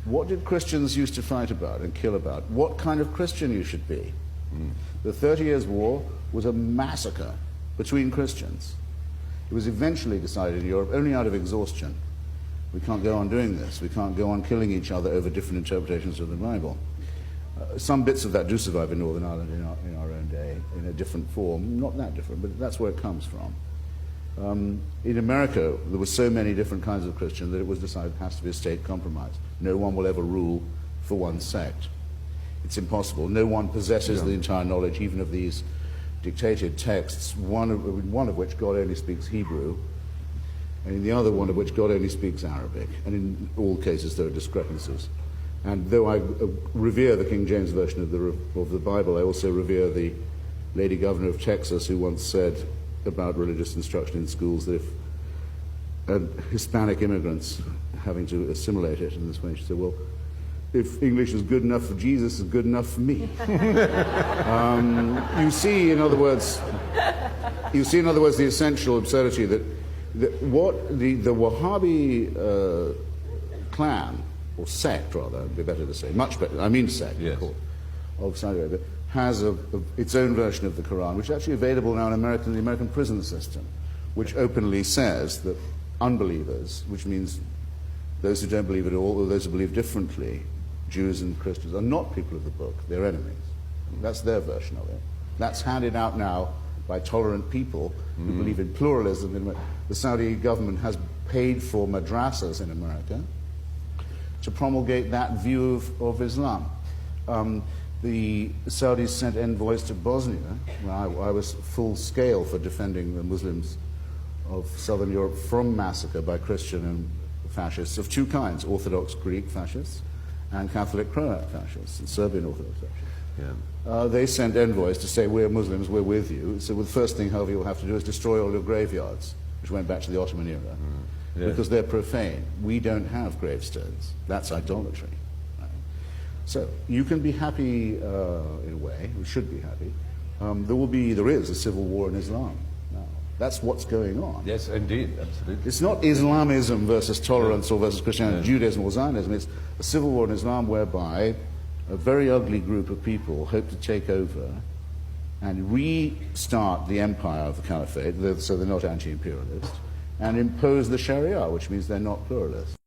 What did Christians used to fight about and kill about? What kind of Christian you should be? The 30 Years' War was a massacre between Christians. It was eventually decided in Europe only out of exhaustion. We can't go on doing this. We can't go on killing each other over different interpretations of the Bible. Some bits of that do survive in Northern Ireland in our own day, in a different form. Not that different, but that's where it comes from. In America, there were so many different kinds of Christian that it was decided it has to be a state compromise. No one will ever rule for one sect. It's impossible. No one possesses the entire knowledge, even of these dictated texts, one of which God only speaks Hebrew, and in the other one of which God only speaks Arabic. And in all cases, there are discrepancies. And though I revere the King James Version of the Bible, I also revere the Lady Governor of Texas, who once said about religious instruction in schools that if Hispanic immigrants having to assimilate it in this way, she said, well, if English is good enough for Jesus, it's good enough for me. You see, in other words, the essential absurdity that what the Wahhabi clan, or sect rather, it'd be better to say, much better, I mean sect, yes, of Saudi Arabia, has its own version of the Quran, which is actually available now in the American prison system, which openly says that unbelievers, which means those who don't believe at all, or those who believe differently, Jews and Christians, are not people of the book, they're enemies. That's their version of it. That's handed out now by tolerant people who believe in pluralism. The Saudi government has paid for madrasas in America to promulgate that view of Islam. The Saudis sent envoys to Bosnia, where I was full scale for defending the Muslims of southern Europe from massacre by Christian and fascists of two kinds, Orthodox Greek fascists and Catholic Croat fascists, and Serbian Orthodox fascists. Yeah. They sent envoys to say, we're Muslims, we're with you. So the first thing, however, you'll have to do is destroy all your graveyards, which went back to the Ottoman era, because they're profane. We don't have gravestones. That's idolatry. So you can be happy in a way, we should be happy. There is a civil war in Islam now. That's what's going on. Yes, indeed, absolutely. It's not Islamism versus tolerance or versus Christianity, Judaism or Zionism. It's a civil war in Islam whereby a very ugly group of people hope to take over and restart the empire of the caliphate, so they're not anti-imperialist, and impose the Sharia, which means they're not pluralist.